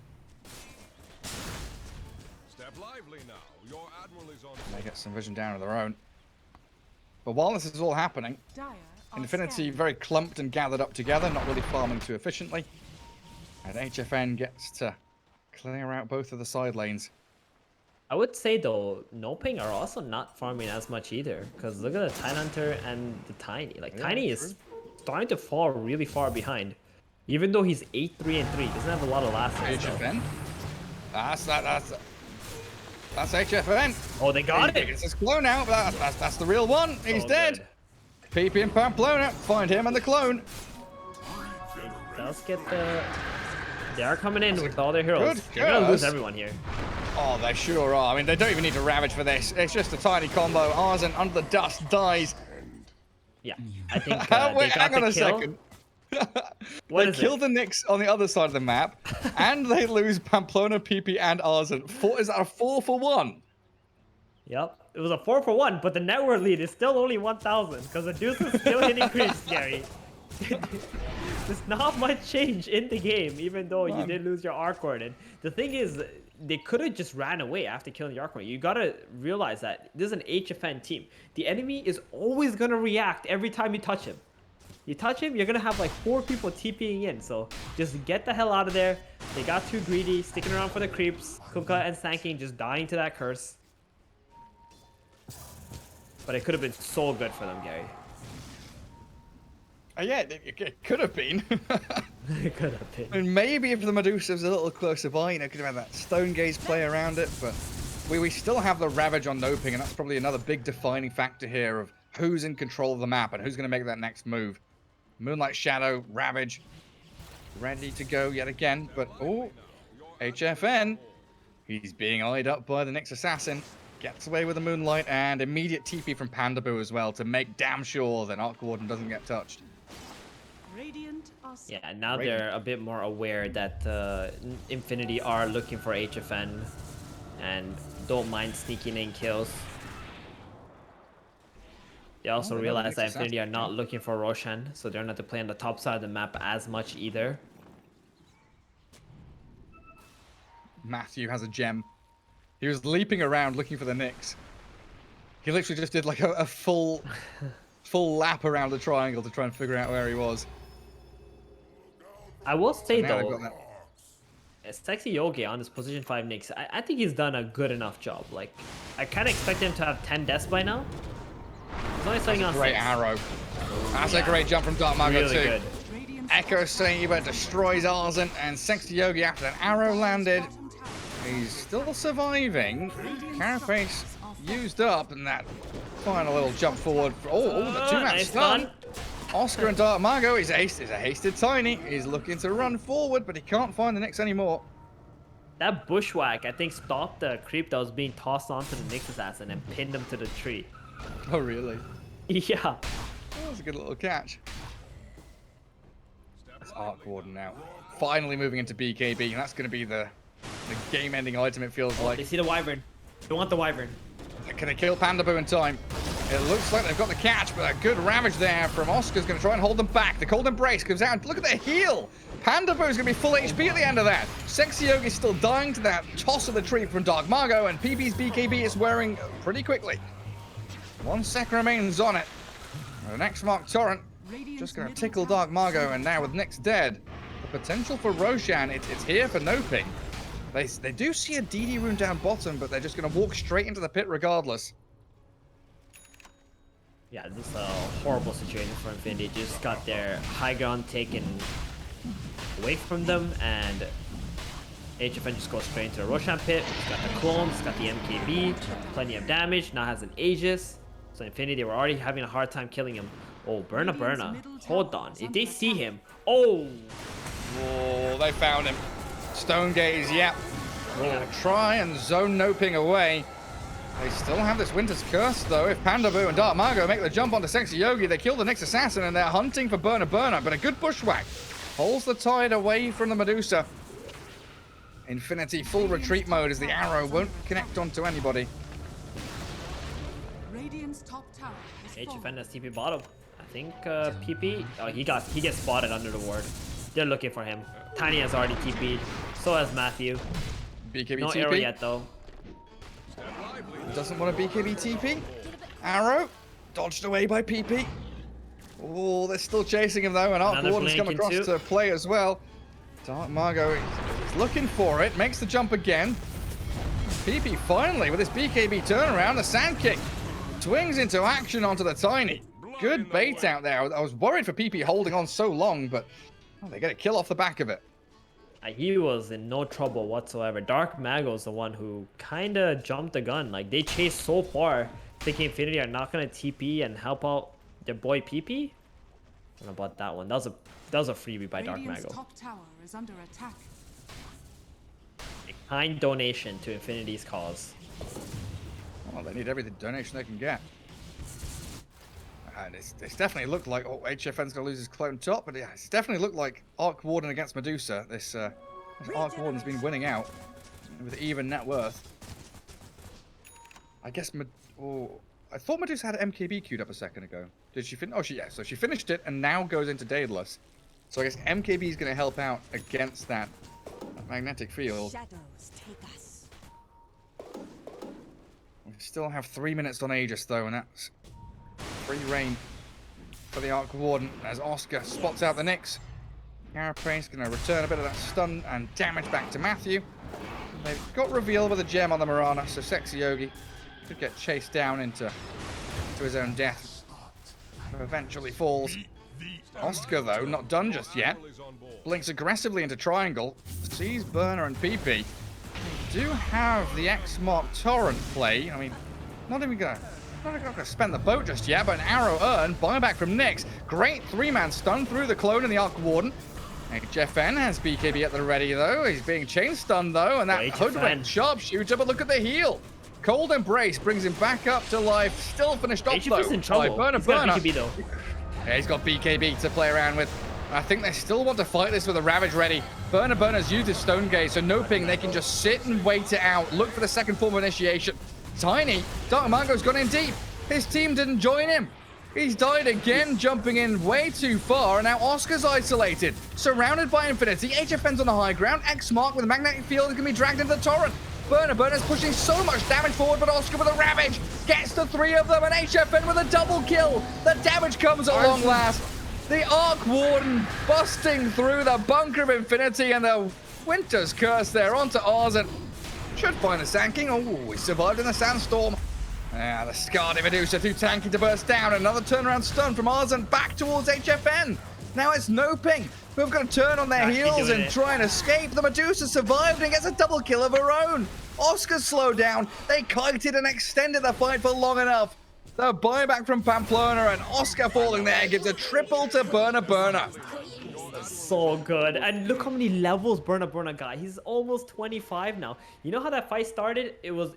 [SPEAKER 4] Step lively now. Your admiral is on.
[SPEAKER 1] They get some vision down of their own. But while this is all happening, Infinity very clumped and gathered up together, not really farming too efficiently. And HFN gets to clear out both of the side lanes.
[SPEAKER 2] I would say though, NoPing are also not farming as much either, because look at the Tidehunter and the Tiny. Like Tiny is starting to fall really far behind, even though he's 8-3 and 3. Doesn't have a lot of last hits.
[SPEAKER 1] HFN. That's HFN.
[SPEAKER 2] Oh, they got it.
[SPEAKER 1] It's his clone out. That's the real one. He's dead. PP and Pamplona. Find him and the clone.
[SPEAKER 2] Let's get the. They are coming in with all their heroes. They're gonna lose everyone here.
[SPEAKER 1] Oh, they sure are. I mean, they don't even need to Ravage for this. It's just a tiny combo. Arzen under the dust dies.
[SPEAKER 2] Yeah, I think
[SPEAKER 1] wait,
[SPEAKER 2] they got
[SPEAKER 1] hang on
[SPEAKER 2] the
[SPEAKER 1] a
[SPEAKER 2] kill.
[SPEAKER 1] second. They kill the Nyx on the other side of the map, and they lose Pamplona, PP, and Arzen. Is that a 4-for-1?
[SPEAKER 2] Yep, it was a 4-for-1, but the network lead is still only 1,000 because the Deuce is still hitting creeps, Gary. There's not much change in the game, even though you did lose your Arcorden. The thing is, they could have just ran away after killing the Arcorden. You gotta realize that this is an HFN team. The enemy is always gonna react every time you touch him. You touch him, you're gonna have like 4 people TPing in, so just get the hell out of there. They got too greedy, sticking around for the creeps. Kunkka and Sanking just dying to that curse. But it could have been so good for them, Gary.
[SPEAKER 1] Yeah, it could have been.
[SPEAKER 2] It could have been.
[SPEAKER 1] And maybe if the Medusa was a little closer by, you know, could have had that Stone Gaze play around it, but we still have the Ravage on NoPing, and that's probably another big defining factor here of who's in control of the map and who's going to make that next move. Moonlight Shadow, Ravage, ready to go yet again, but oh, HFN, he's being eyed up by the Nyx Assassin, gets away with the Moonlight, and immediate TP from Pandaboo as well to make damn sure that Arcwarden doesn't get touched.
[SPEAKER 2] Yeah, now they're a bit more aware that Infinity are looking for HFN and don't mind sneaking in kills. They also realize that Infinity are not looking for Roshan, so they're not to play on the top side of the map as much either.
[SPEAKER 1] Matthew has a gem. He was leaping around looking for the Nyx. He literally just did like a full lap around the triangle to try and figure out where he was.
[SPEAKER 2] I will say though, Sexy Yogi on this position 5 Nyx, I think he's done a good enough job. Like, I kind of expect him to have 10 deaths by now. He's only starting on
[SPEAKER 1] Great
[SPEAKER 2] 6.
[SPEAKER 1] arrow. That's a
[SPEAKER 2] Yeah.
[SPEAKER 1] great jump from Dark Mago
[SPEAKER 2] Really
[SPEAKER 1] too.
[SPEAKER 2] good.
[SPEAKER 3] Radiant's
[SPEAKER 1] Echo Saber destroys Arzen, and Sexy Yogi after an arrow landed.
[SPEAKER 3] bottom tower
[SPEAKER 1] He's still surviving. Carapace used up, and that final little jump forward. The two-man
[SPEAKER 2] Nice
[SPEAKER 1] stun. Oscar and Dark Mago is a hasted Tiny. He's looking to run forward, but he can't find the Nyx anymore.
[SPEAKER 2] That bushwhack, I think, stopped the creep that was being tossed onto the Nyx assassin and pinned him to the tree.
[SPEAKER 1] Oh, really?
[SPEAKER 2] Yeah.
[SPEAKER 1] That was a good little catch. That's Arc Warden now. Finally moving into BKB, and that's going to be the game-ending item, it feels
[SPEAKER 2] They
[SPEAKER 1] like.
[SPEAKER 2] see the wyvern. They want the wyvern.
[SPEAKER 1] Can they kill Panda Boo in time? It looks like they've got the catch, but a good ravage there from Oscar's going to try and hold them back. The Cold Embrace comes out. Look at the heal. Panda Boo's going to be full HP at the end of that. Sexy Yogi's still dying to that toss of the tree from Dark Mago, and PB's BKB is wearing pretty quickly. 1 sec remains on it. The next Mark Torrent just going to tickle Dark Mago, and now with Nyx dead, the potential for Roshan, it's here for NoPing. They do see a DD rune down bottom, but they're just going to walk straight into the pit regardless.
[SPEAKER 2] Yeah, this is a horrible situation for Infinity. Just got their high ground taken away from them, and HFN just goes straight into the Roshan pit. He's got the clones, he's got the MKB, plenty of damage, now has an Aegis. So Infinity were already having a hard time killing him. Oh, Burna. Hold on. If they see him, oh,
[SPEAKER 1] They found him. Stone Gaze, yep. We're going to try and zone NoPing away. They still have this Winter's Curse, though. If Panda Boo and Dark Mago make the jump onto Sexy Yogi, they kill the Nyx Assassin, and they're hunting for Burna. But a good bushwhack holds the tide away from the Medusa. Infinity full retreat mode as the arrow won't connect onto anybody.
[SPEAKER 3] Radiant's top tower is fallen.
[SPEAKER 2] HFN has TP bottom. I think PP. Oh, he gets spotted under the ward. They're looking for him. Tiny has already TP'd. So has Matthew.
[SPEAKER 1] BKB
[SPEAKER 2] No
[SPEAKER 1] TP.
[SPEAKER 2] arrow yet though.
[SPEAKER 1] Doesn't want a BKB TP. Arrow dodged away by PP. Oh, they're still chasing him though, and Arc
[SPEAKER 2] Another
[SPEAKER 1] Warden's come
[SPEAKER 2] blink
[SPEAKER 1] across
[SPEAKER 2] into-
[SPEAKER 1] to play as well. Dark Mago is looking for it, makes the jump again. PP finally with his BKB turnaround, the sand kick swings into action onto the Tiny. Good bait out there. I was worried for PP holding on so long, but they get a kill off the back of it.
[SPEAKER 2] He was in no trouble whatsoever. Dark Mago's the one who kind of jumped the gun. Like, they chased so far, thinking Infinity are not going to TP and help out their boy PP. I don't know about that one. That was a freebie by Dark
[SPEAKER 3] Radiant's
[SPEAKER 2] Mago.
[SPEAKER 3] top tower is under attack.
[SPEAKER 2] A kind donation to Infinity's cause.
[SPEAKER 1] Well, they need every donation they can get. And it's definitely looked like HFN's gonna lose his clone top, but it's definitely looked like Arc Warden against Medusa. This Arc Warden's been winning out with even net worth. I guess I thought Medusa had MKB queued up a second ago. Did she finish? Oh, so she finished it and now goes into Daedalus. So I guess MKB is gonna help out against that magnetic field.
[SPEAKER 5] Shadows take us.
[SPEAKER 1] We still have 3 minutes on Aegis though, and that's free reign for the Arc Warden as Oscar spots out the Nyx. Carapace going to return a bit of that stun and damage back to Matthew. They've got reveal with a gem on the Mirana, so Sexy Yogi could get chased down into his own death. Eventually falls. Oscar, though, not done just yet. Blinks aggressively into triangle. Sees Burner and PP. Do have the X-Mark Torrent play. I mean, not even going to spend the boat just yet, but an arrow earned. Buyback from Nyx. Great 3-man stun through the clone and the Arc Warden. HFN has BKB at the ready, though. He's being chain stunned, though, and that hoodwinked sharpshooter, but look at the heal. Cold Embrace brings him back up to life. Still finished off, though,
[SPEAKER 2] in trouble.
[SPEAKER 1] by
[SPEAKER 2] He's got
[SPEAKER 1] Burner.
[SPEAKER 2] BKB, though.
[SPEAKER 1] Yeah, he's got BKB to play around with. I think they still want to fight this with a Ravage ready. Burner's used his Stone Gaze, so NoPing, they can just sit and wait it out. Look for the second form of initiation. Tiny, Dark Mago's gone in deep. His team didn't join him. He's died again, jumping in way too far, and now Oscar's isolated. Surrounded by Infinity, HFN's on the high ground. X-Mark with a magnetic field is going to be dragged into the torrent. Burner's pushing so much damage forward, but Oscar with a Ravage gets the 3 of them, and HFN with a double kill. The damage comes at long last. The Arc Warden busting through the bunker of Infinity, and the Winter's Curse there onto Arzen. Should find the Sanking. Oh, he survived in the Sandstorm. The Scardy Medusa too tanky to burst down. Another turnaround stun from Arzen back towards HFN. Now it's NoPing, who have got to turn on their heels and try and escape. The Medusa survived and gets a double kill of her own. Oscar's slowed down. They kited and extended the fight for long enough. The buyback from Pamplona and Oscar falling there gives a triple to Burner.
[SPEAKER 2] So good. And look how many levels Burner got. He's almost 25 now. You know how that fight started? It was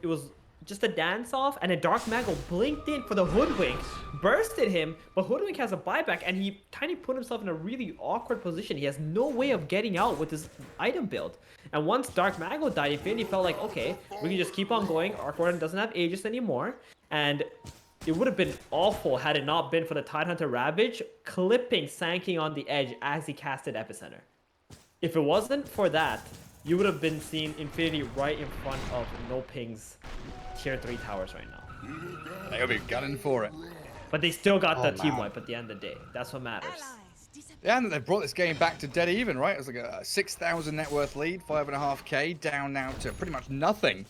[SPEAKER 2] just a dance off, and a Dark Mago blinked in for the Hoodwink, bursted him, but Hoodwink has a buyback, and he kind of put himself in a really awkward position. He has no way of getting out with his item build. And once Dark Mago died, Infinity felt like, okay, we can just keep on going. Arc Warden doesn't have Aegis anymore, and it would have been awful had it not been for the Tidehunter Ravage clipping Sanking on the edge as he casted Epicenter. If it wasn't for that, you would have been seeing Infinity right in front of NoPing's tier 3 towers right now.
[SPEAKER 1] They'll be gunning for it.
[SPEAKER 2] But they still got the team wipe at the end of the day. That's what matters.
[SPEAKER 1] Yeah, and they brought this game back to dead even, right? It was like a 6,000 net worth lead, 5.5k, down now to pretty much nothing.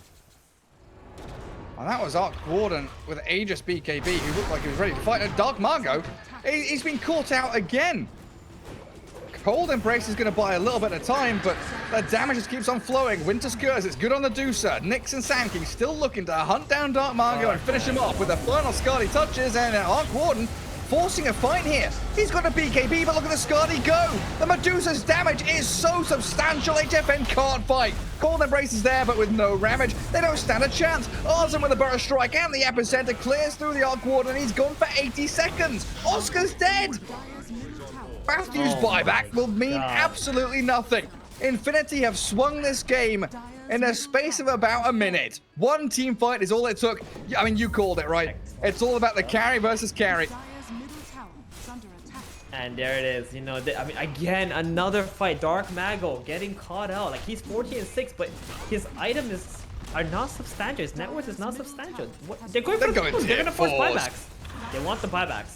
[SPEAKER 1] And that was Arc Warden with Aegis BKB, who looked like he was ready to fight. And Dark Margo, he's been caught out again. Cold Embrace is going to buy a little bit of time, but the damage just keeps on flowing. Winter's Curse, it's good on the Deucer. Nix and Sanking still looking to hunt down Dark Margo and finish him off with the final Scardy touches, and Arc Warden forcing a fight here. He's got a BKB, but look at the Scardy go. The Medusa's damage is so substantial, HFN can't fight. Cold Embrace is there, but with no damage, they don't stand a chance. Arzen with a Burrow Strike and the Epicenter clears through the Arc Warden, and he's gone for 80 seconds. Oscar's dead. Matthew's buyback will mean absolutely nothing. Infinity have swung this game in a space of about a minute. One team fight is all it took. I mean, you called it, right? It's all about the carry versus carry.
[SPEAKER 2] And there it is. You know, I mean, again, another fight. Dark Mago getting caught out. Like, he's 14-6, but his items are not substantial. His net worth is not substantial. They're going for the They're going to force buybacks. They want the buybacks.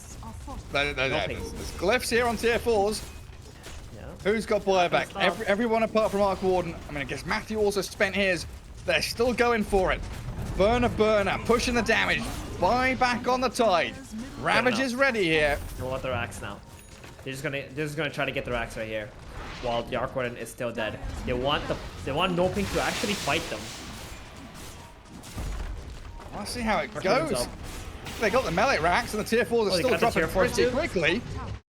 [SPEAKER 1] There's glyphs here on tier 4s. Yeah. Who's got buyback? Everyone apart from Arc Warden. I mean, I guess Matthew also spent his. They're still going for it. Burner, pushing the damage. Buyback on the Tide. Ravage is ready here.
[SPEAKER 2] They want their axe now. They're just gonna try to get their axe right here, while the Arc Warden is still dead. They want NoPing to actually fight them.
[SPEAKER 1] I'll see how it goes. They got the melee racks, and the tier 4s are still dropping pretty quickly.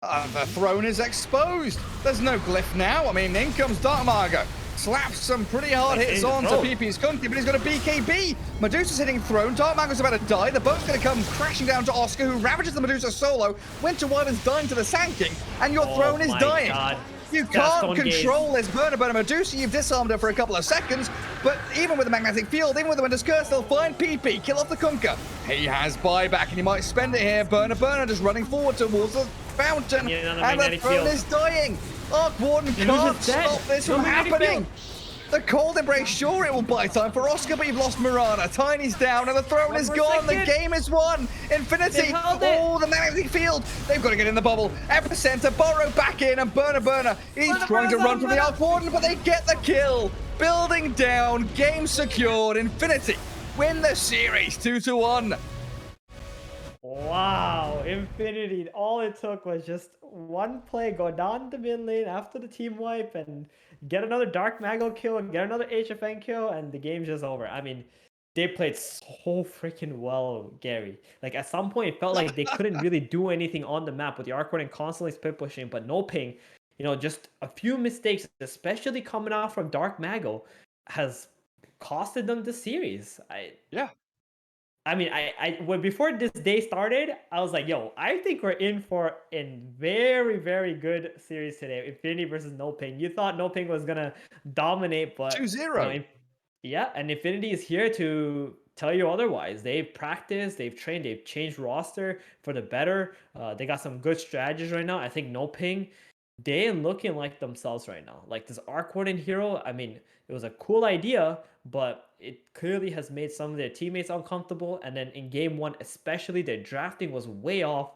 [SPEAKER 1] The throne is exposed. There's no glyph now. I mean, in comes Dark Margo. Slaps some pretty hard hits on to PP's Kunti, but he's got a BKB. Medusa's hitting throne. Dark Margo's about to die. The boat's going to come crashing down to Oscar, who ravages the Medusa solo. Winter Wyvern's dying to the Sanking, and your throne is dying.
[SPEAKER 2] God.
[SPEAKER 1] You can't control this Burner Medusa. You've disarmed her for a couple of seconds, but even with the Magnetic Field, even with the Winter's Curse, they'll find PP, kill off the Kunkka. He has buyback, and he might spend it here. Burner just running forward towards the fountain, and the throne is dying. Arc Warden can't stop this from happening. The Cold Embrace, sure, it will buy time for Oscar, but you've lost Mirana. Tiny's down, and the throne is gone. The game is won. Infinity, the Magnetic Field. They've got to get in the bubble. Epicenter, Burrow back in, and Burner. He's trying to run from the Arc Warden, but they get the kill. Building down, game secured. Infinity win the series 2-1.
[SPEAKER 2] Wow, Infinity. All it took was just one play, go down the mid lane after the team wipe and get another Dark Mago kill and get another HFN kill, and the game's just over. I mean, they played so freaking well, Gary. Like, at some point, it felt like they couldn't really do anything on the map with the Arc Warden constantly split pushing, but NoPing, you know, just a few mistakes, especially coming out from Dark Mago, has costed them the series. I mean, when before this day started, I was like, yo, I think we're in for a very, very good series today. Infinity versus NoPing. You thought NoPing was going to dominate, but
[SPEAKER 1] 2-0.
[SPEAKER 2] Yeah, and Infinity is here to tell you otherwise. They've practiced, they've trained, they've changed roster for the better. They got some good strategies right now. I think NoPing, they're looking like themselves right now. Like this Arc Warden hero, I mean, it was a cool idea, but it clearly has made some of their teammates uncomfortable. And then in game 1, especially, their drafting was way off.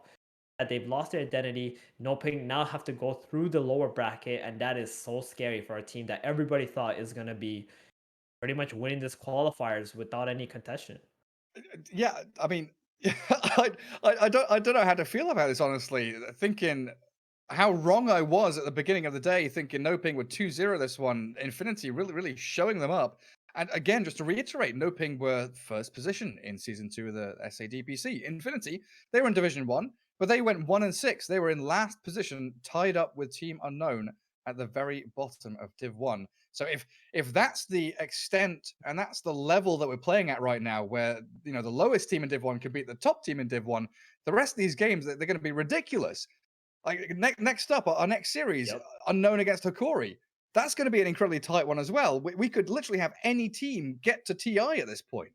[SPEAKER 2] that they've lost their identity. NoPing now have to go through the lower bracket, and that is so scary for a team that everybody thought is gonna be pretty much winning this qualifiers without any contention.
[SPEAKER 1] Yeah, I mean, I don't know how to feel about this, honestly. Thinking how wrong I was at the beginning of the day, thinking NoPing would 2-0 this one. Infinity really showing them up. And again, just to reiterate, NoPing were first position in season 2 of the SADPC. Infinity, they were in Division 1, but they went 1-6. They were in last position, tied up with Team Unknown at the very bottom of Div 1. So if that's the extent and that's the level that we're playing at right now, where the lowest team in Div 1 can beat the top team in Div 1, the rest of these games they're going to be ridiculous. Like next up, our next series,
[SPEAKER 2] Yep.
[SPEAKER 1] Unknown against Hokori. That's going to be an incredibly tight one as well. We could literally have any team get to TI at this point.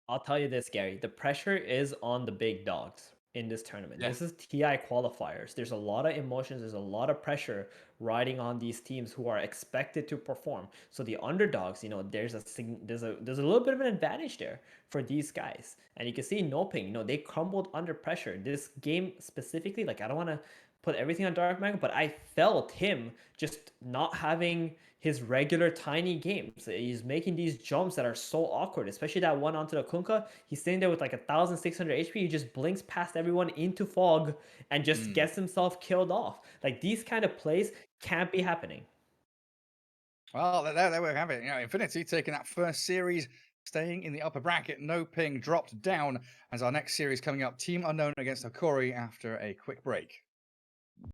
[SPEAKER 2] I'll tell you this, Gary. The pressure is on the big dogs in this tournament.
[SPEAKER 1] Yeah.
[SPEAKER 2] This is TI qualifiers. There's a lot of emotions. There's a lot of pressure riding on these teams who are expected to perform. So the underdogs, there's a little bit of an advantage there for these guys. And you can see NoPing, they crumbled under pressure. This game specifically, like I don't want to put everything on Dark Mago, but I felt him just not having his regular tiny games. He's making these jumps that are so awkward, especially that one onto the Kunkka. He's sitting there with like 1,600 HP. He just blinks past everyone into fog and just gets himself killed off. Like these kind of plays can't be happening.
[SPEAKER 1] Well, there we have it. Infinity taking that first series, staying in the upper bracket. NoPing dropped down as our next series coming up. Team Unknown against Hokori after a quick break.